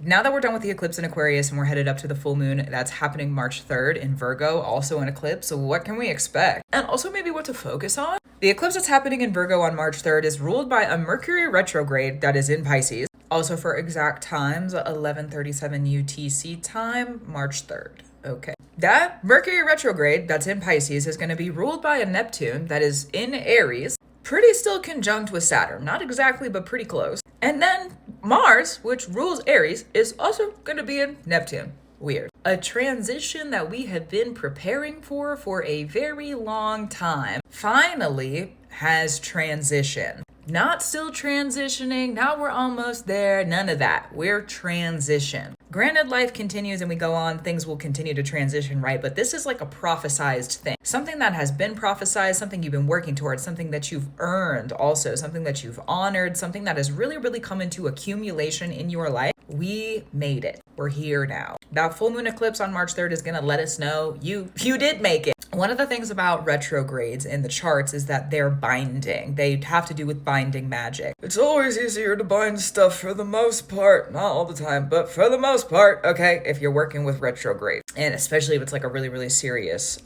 now that we're done with the eclipse in Aquarius and we're headed up to the full moon that's happening March 3rd in Virgo, also an eclipse, so what can we expect? And also maybe what to focus on? The eclipse that's happening in Virgo on March 3rd is ruled by a Mercury retrograde that is in Pisces. Also for exact times, 11:37 UTC time, March 3rd. Okay. That Mercury retrograde that's in Pisces is going to be ruled by a Neptune that is in Aries, pretty still conjunct with Saturn. Not exactly, but pretty close. And then Mars, which rules Aries, is also going to be in Neptune. Weird. A transition that we have been preparing for a very long time finally has transitioned. Not still transitioning, now we're almost there, none of that. We're transition. Granted, life continues and we go on, things will continue to transition, right? But this is like a prophesized thing. Something that has been prophesized, something you've been working towards, something that you've earned also, something that you've honored, something that has really, really come into accumulation in your life. We made it. We're here now. That full moon eclipse on March 3rd is going to let us know you did make it. One of the things about retrogrades in the charts is that they're binding. They have to do with binding magic. It's always easier to bind stuff for the most part. Not all the time, but for the most part, okay, if you're working with retrograde. And especially if it's like a really, really serious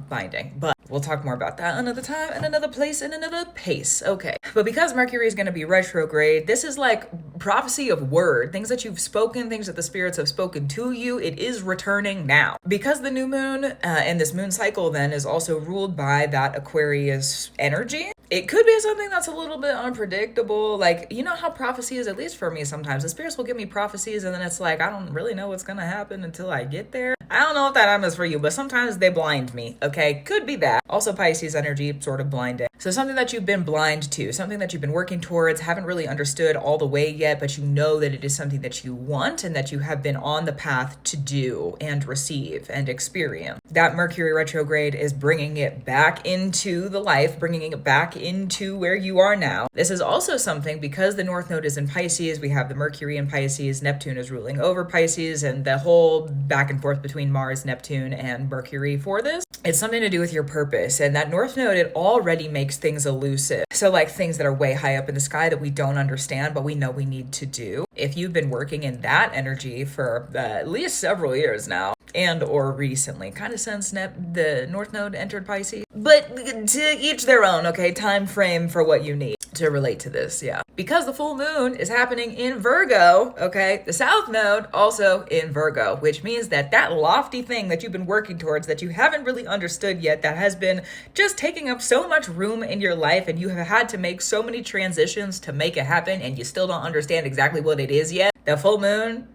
binding. But we'll talk more about that another time, and another place, and another pace. Okay. But because Mercury is going to be retrograde, this is like prophecy of word. Things that you've spoken, things that the spirits have spoken to you, it is returning now. Because the new moon and this moon cycle then is also ruled by that Aquarius energy, it could be something that's a little bit unpredictable. Like, you know how prophecy is, at least for me sometimes. The spirits will give me prophecies and then it's like, I don't really know what's going to happen until I get there. I don't know if that happens for you, but sometimes they blind me, okay? Could be that. Also Pisces energy, sort of blinded. So something that you've been blind to, something that you've been working towards, haven't really understood all the way yet, but you know that it is something that you want and that you have been on the path to do and receive and experience. That Mercury retrograde is bringing it back into the life, bringing it back into where you are now. This is also something, because the North Node is in Pisces, we have the Mercury in Pisces, Neptune is ruling over Pisces, and the whole back and forth between Mars, Neptune, and Mercury for this. It's something to do with your purpose. And that North Node, it already makes things elusive. So like things that are way high up in the sky that we don't understand, but we know we need to do. If you've been working in that energy for at least several years now, and or recently, kind of since the North Node entered Pisces. But to each their own, okay? Time frame for what you need to relate to this, yeah. Because the full moon is happening in Virgo, okay? The South Node also in Virgo, which means that that lofty thing that you've been working towards that you haven't really understood yet, that has been just taking up so much room in your life, and you have had to make so many transitions to make it happen, and you still don't understand exactly what it is yet. The full moon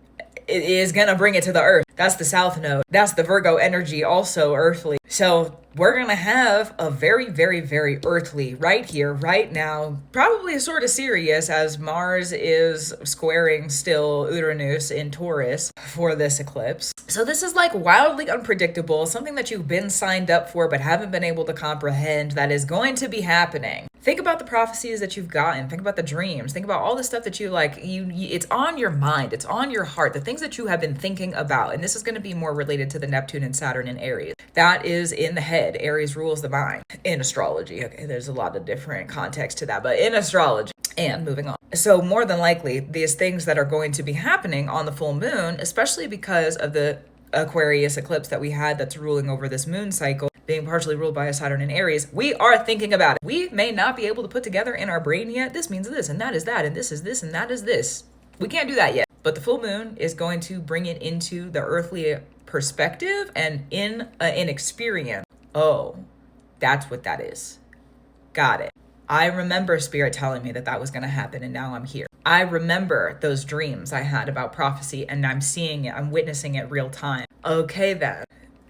is gonna bring it to the earth. That's the South Node. That's the Virgo energy, also earthly. So we're gonna have a very, very, very earthly right here, right now, probably sort of serious, as Mars is squaring still Uranus in Taurus for this eclipse. So this is like wildly unpredictable, something that you've been signed up for but haven't been able to comprehend, that is going to be happening. Think about the prophecies that you've gotten. Think about the dreams. Think about all the stuff that you like. It's on your mind. It's on your heart. The things that you have been thinking about. And this is going to be more related to the Neptune and Saturn in Aries. That is in the head. Aries rules the mind in astrology. Okay, there's a lot of different context to that, but in astrology. And moving on. So more than likely, these things that are going to be happening on the full moon, especially because of the Aquarius eclipse that we had that's ruling over this moon cycle, being partially ruled by a Saturn in Aries, we are thinking about it. We may not be able to put together in our brain yet, this means this, and that is that, and this is this, and that is this. We can't do that yet. But the full moon is going to bring it into the earthly perspective and in experience. Oh, that's what that is. Got it. I remember Spirit telling me that that was going to happen, and now I'm here. I remember those dreams I had about prophecy, and I'm seeing it, I'm witnessing it real time. Okay then.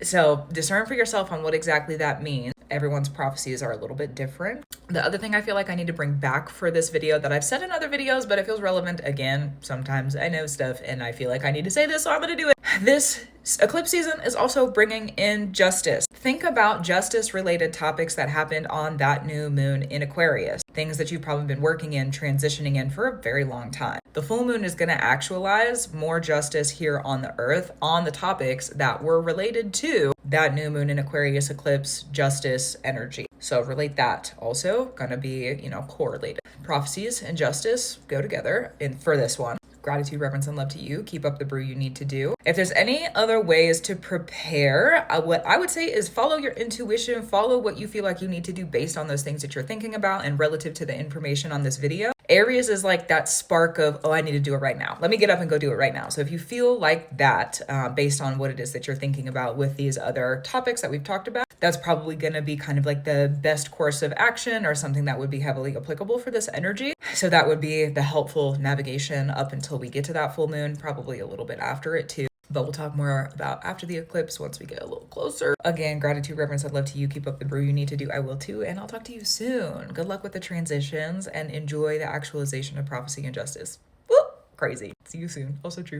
So discern for yourself on what exactly that means. Everyone's prophecies are a little bit different. The other thing I feel like I need to bring back for this video that I've said in other videos, but it feels relevant again. Sometimes I know stuff and I feel like I need to say this, so I'm going to do it. This eclipse season is also bringing in justice. Think about justice related topics that happened on that new moon in Aquarius. Things that you've probably been working in, transitioning in for a very long time. The full moon is going to actualize more justice here on the earth on the topics that were related to that new moon in Aquarius eclipse justice energy. So relate that. Also going to be, correlated. Prophecies and justice go together for this one. Gratitude, reverence, and love to you. Keep up the brew you need to do. If there's any other ways to prepare, what I would say is follow your intuition, follow what you feel like you need to do based on those things that you're thinking about and relative to the information on this video. Aries is like that spark of, oh, I need to do it right now. Let me get up and go do it right now. So if you feel like that, based on what it is that you're thinking about with these other topics that we've talked about, that's probably going to be kind of like the best course of action or something that would be heavily applicable for this energy. So that would be the helpful navigation up until we get to that full moon, probably a little bit after it too. But we'll talk more about after the eclipse once we get a little closer. Again, gratitude, reverence, and love to you. Keep up the brew you need to do. I will too. And I'll talk to you soon. Good luck with the transitions and enjoy the actualization of prophecy and justice. Woo! Crazy. See you soon. Also true.